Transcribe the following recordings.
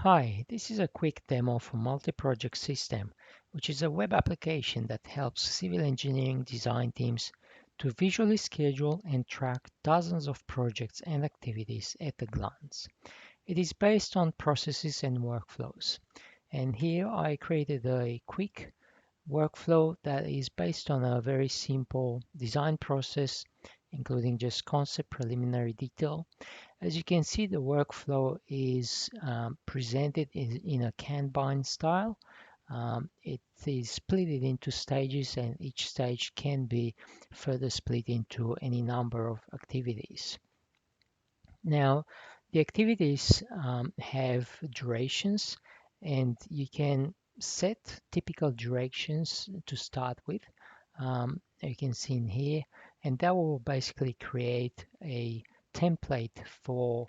Hi, this is a quick demo for Multi-Project System, which is a web application that helps civil engineering design teams to visually schedule and track dozens of projects and activities at a glance. It is based on processes and workflows. And here I created a quick workflow that is based on a very simple design process, including just concept, preliminary detail. As you can see, the workflow is presented in a Kanban style. It is split into stages, and each stage can be further split into any number of activities. Now, the activities have durations, and you can set typical durations to start with. You can see in here, and that will basically create a template for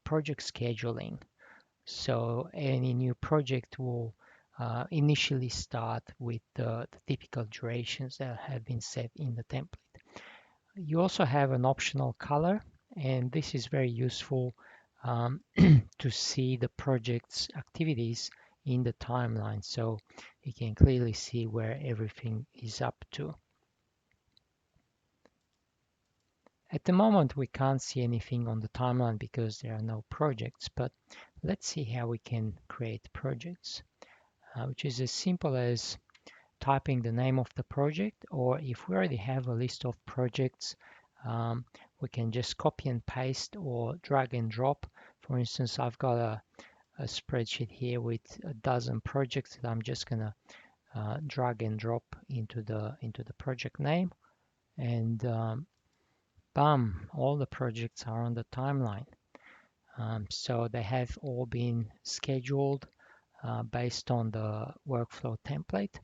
project scheduling. So any new project will initially start with the typical durations that have been set in the template. You also have an optional color, and this is very useful um, to see the project's activities in the timeline, so you can clearly see where everything is up to. At the moment, we can't see anything on the timeline because there are no projects, but let's see how we can create projects, which is as simple as typing the name of the project, or if we already have a list of projects, um, we can just copy and paste or drag and drop. For instance, I've got a spreadsheet here with a dozen projects that I'm just gonna drag and drop into the project name, and bam, all the projects are on the timeline. So they have all been scheduled based on the workflow template.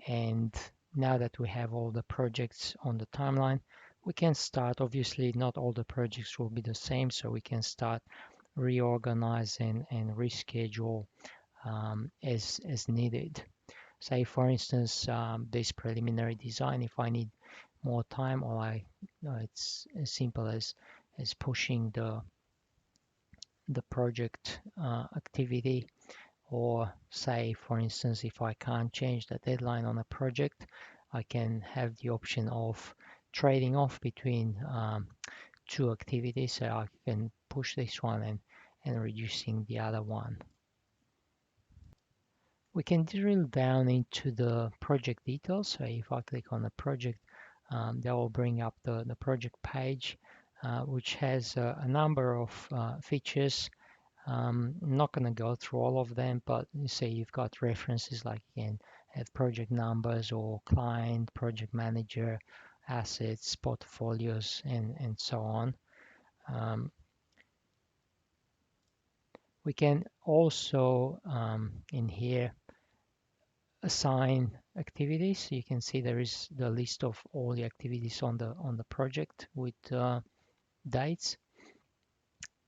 And now that we have all the projects on the timeline, we can start. Obviously, not all the projects will be the same, so we can start reorganizing and reschedule as needed. Say, for instance, this preliminary design, if I need more time, or it's as simple as pushing the project activity, or say, for instance, if I can't change the deadline on a project, I can have the option of trading off between two activities, so I can push this one and reducing the other one. We can drill down into the project details. So if I click on the project, that will bring up the project page, which has a number of features. I'm not going to go through all of them, but you see you've got references like you can have project numbers or client, project manager, assets, portfolios, and so on. Um, we can also in here assign activities. So you can see there is the list of all the activities on the project with dates,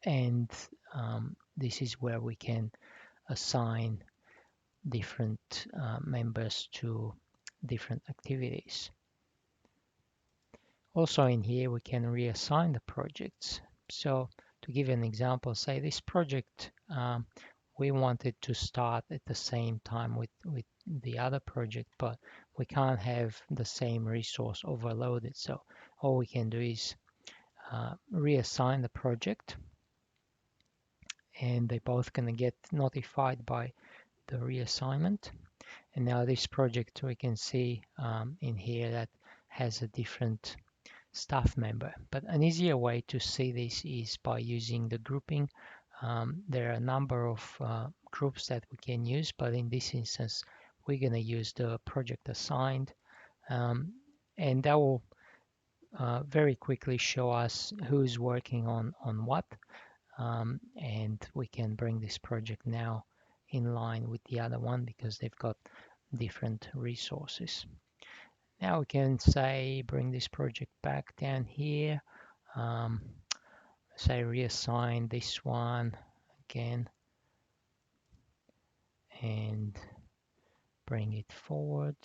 and this is where we can assign different members to different activities. Also in here we can reassign the projects. So to give an example, say this project we wanted to start at the same time with the other project, but we can't have the same resource overloaded. So all we can do is reassign the project, and they're both going to get notified by the reassignment. And now this project we can see in here that has a different staff member. But an easier way to see this is by using the grouping. There are a number of groups that we can use, but in this instance, we're going to use the project assigned, and that will very quickly show us who's working on what, and we can bring this project now in line with the other one because they've got different resources. Now we can say bring this project back down here, um, say reassign this one again and bring it forward.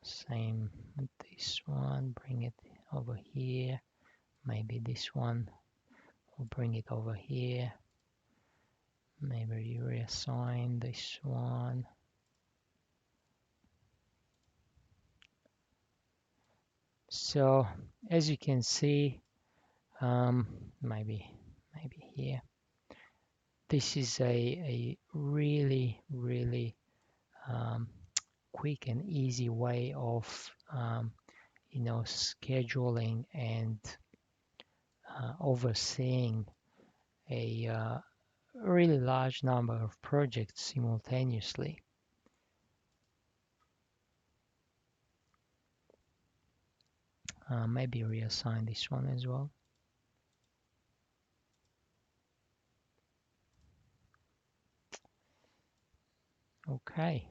Same with this one, bring it over here. Maybe this one We'll bring it over here. Maybe you reassign this one. So as you can see, maybe here. This is a really quick and easy way of scheduling and overseeing a really large number of projects simultaneously. Maybe reassign this one as well. Okay.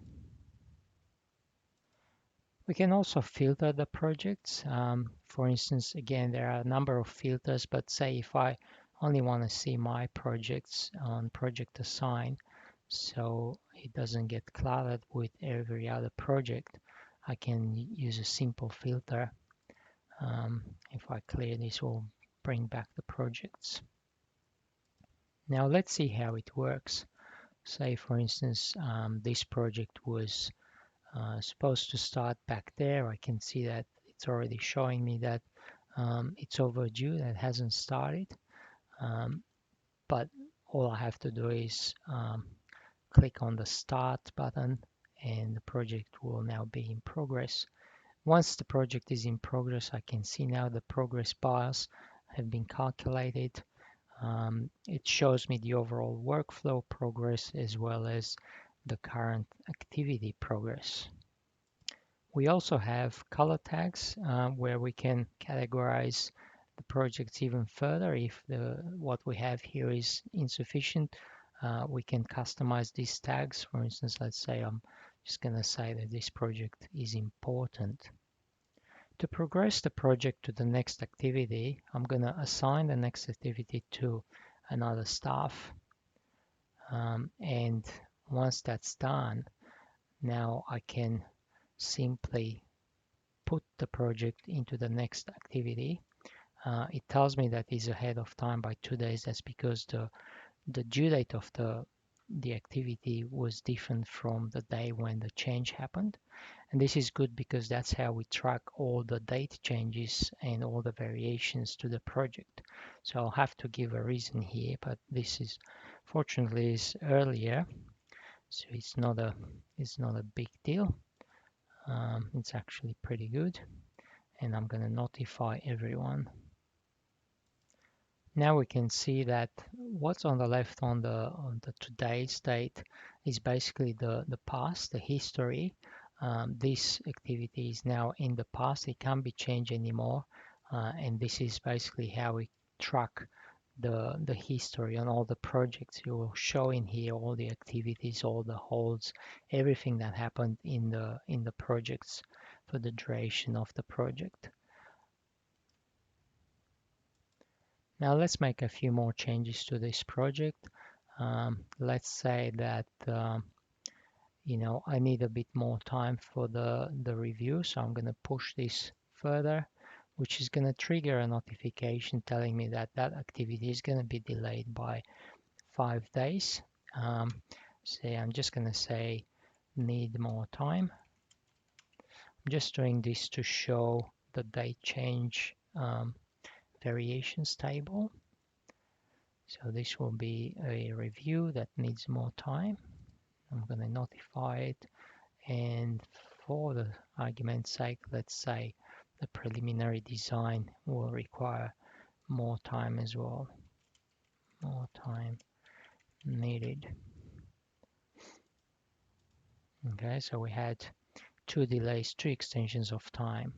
We can also filter the projects. For instance, again, there are a number of filters, but say if I only want to see my projects on project assign, so it doesn't get cluttered with every other project, I can use a simple filter. If I clear this, will bring back the projects. Now let's see how it works. Say, for instance, this project was supposed to start back there. I can see that it's already showing me that it's overdue, that hasn't started. But all I have to do is click on the start button and the project will now be in progress. Once the project is in progress, I can see now the progress bars have been calculated. It shows me the overall workflow progress as well as the current activity progress. We also have color tags where we can categorize the projects even further. If what we have here is insufficient, we can customize these tags. For instance, let's say I'm just going to say that this project is important. To progress the project to the next activity, I'm going to assign the next activity to another staff. And once that's done, now I can simply put the project into the next activity. It tells me that it's ahead of time by 2 days. That's because the due date of the activity was different from the day when the change happened. And this is good because that's how we track all the date changes and all the variations to the project. So I'll have to give a reason here, but this is fortunately is earlier, so it's not a big deal. It's actually pretty good, and I'm going to notify everyone. Now we can see that what's on the left on the today's date is basically the past, the history. This activity is now in the past. It can't be changed anymore, and this is basically how we track the history on all the projects. You will show in here all the activities, all the holds, everything that happened in the projects for the duration of the project. Now let's make a few more changes to this project. Let's say that I need a bit more time for the review, so I'm going to push this further, which is going to trigger a notification telling me that that activity is going to be delayed by 5 days. Say I'm just going to say need more time. I'm just doing this to show the date change variations table. So this will be a review that needs more time. I'm going to notify it, and for the argument's sake, let's say the preliminary design will require more time as well. More time needed. Okay, so we had 2 delays, 2 extensions of time.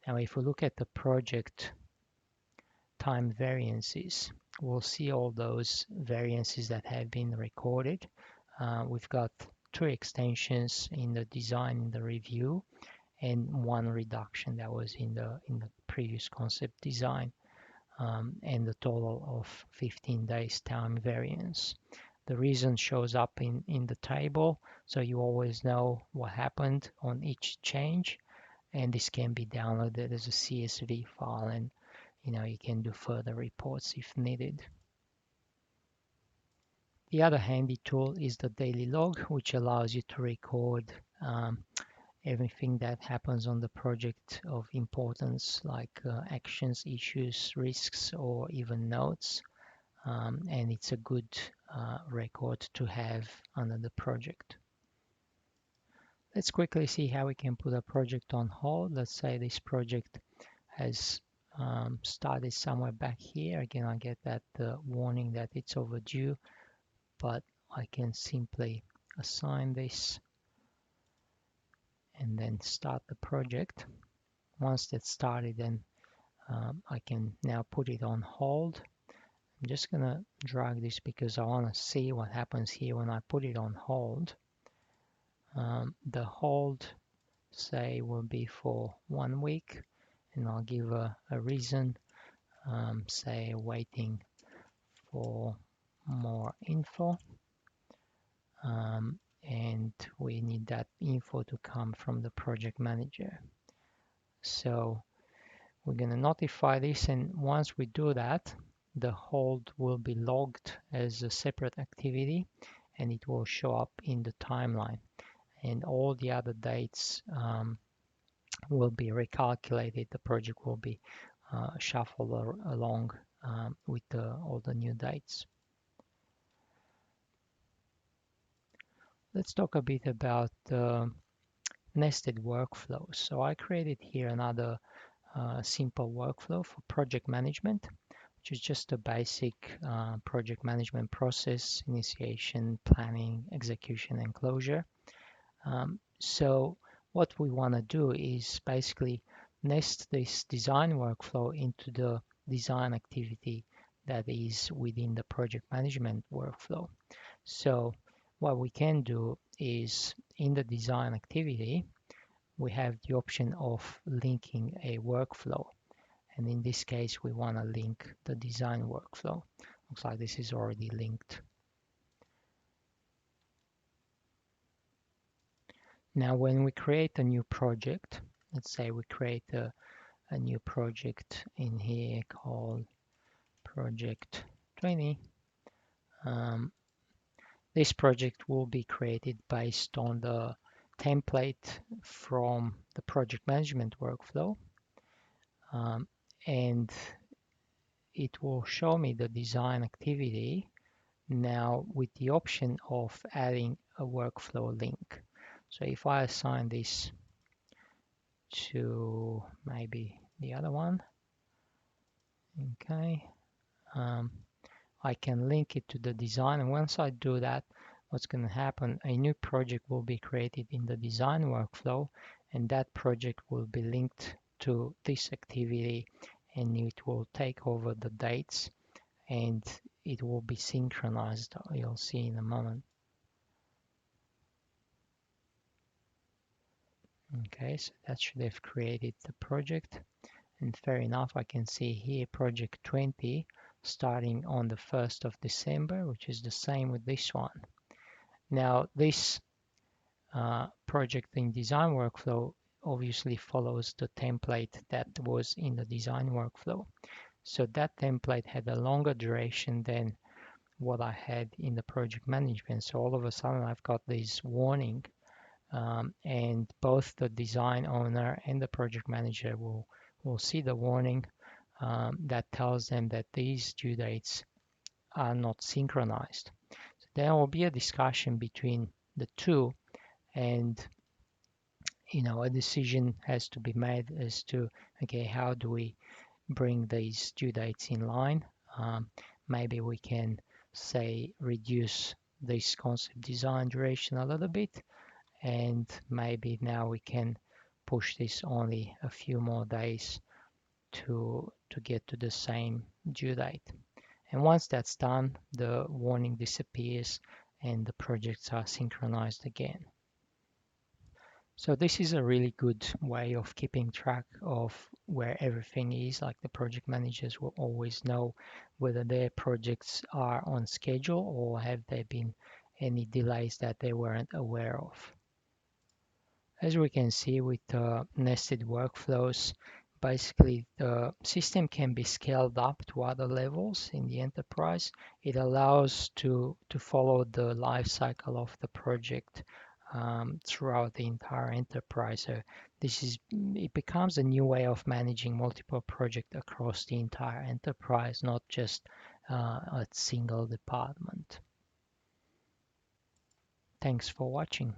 Now if we look at the project time variances, we'll see all those variances that have been recorded. We've got 3 extensions in the design, in the review, and 1 reduction that was in the previous concept design, and the total of 15 days time variance. The reason shows up in the table, so you always know what happened on each change, and this can be downloaded as a CSV file, and you can do further reports if needed. The other handy tool is the daily log, which allows you to record everything that happens on the project of importance, like actions, issues, risks, or even notes. And it's a good record to have under the project. Let's quickly see how we can put a project on hold. Let's say this project has started somewhere back here. Again, I get that warning that it's overdue, but I can simply assign this and then start the project. Once that's started, then I can now put it on hold. I'm just gonna drag this because I want to see what happens here when I put it on hold. The hold, say, will be for 1 week, and I'll give a reason, say waiting for more info, and we need that info to come from the project manager. So we're going to notify this, and once we do that, the hold will be logged as a separate activity, and it will show up in the timeline, and all the other dates will be recalculated. The project will be shuffled along with all the new dates. Let's talk a bit about nested workflows. So I created here another simple workflow for project management, which is just a basic project management process: initiation, planning, execution, and closure. So what we want to do is basically nest this design workflow into the design activity that is within the project management workflow. So what we can do is, in the design activity, we have the option of linking a workflow. And in this case, we want to link the design workflow. Looks like this is already linked. Now, when we create a new project, let's say we create a new project in here called Project 20. This project will be created based on the template from the project management workflow, and it will show me the design activity now with the option of adding a workflow link. So if I assign this to maybe the other one, okay, I can link it to the design, and once I do that, what's going to happen, a new project will be created in the design workflow, and that project will be linked to this activity, and it will take over the dates, and it will be synchronized. You'll see in a moment. Okay, so that should have created the project, and fair enough, I can see here project 20 starting on the 1st of December, which is the same with this one. Now, this project in design workflow obviously follows the template that was in the design workflow. So that template had a longer duration than what I had in the project management. So all of a sudden I've got this warning, and both the design owner and the project manager will see the warning that tells them that these due dates are not synchronized. So there will be a discussion between the two, and a decision has to be made as to, okay, how do we bring these due dates in line? Maybe we can, say, reduce this concept design duration a little bit, and maybe now we can push this only a few more days to get to the same due date. And once that's done, the warning disappears and the projects are synchronized again. So this is a really good way of keeping track of where everything is. Like, the project managers will always know whether their projects are on schedule or have there been any delays that they weren't aware of. As we can see with nested workflows, Basically, the system can be scaled up to other levels in the enterprise. It allows to follow the life cycle of the project throughout the entire enterprise. So it becomes a new way of managing multiple projects across the entire enterprise, not just a single department. Thanks for watching.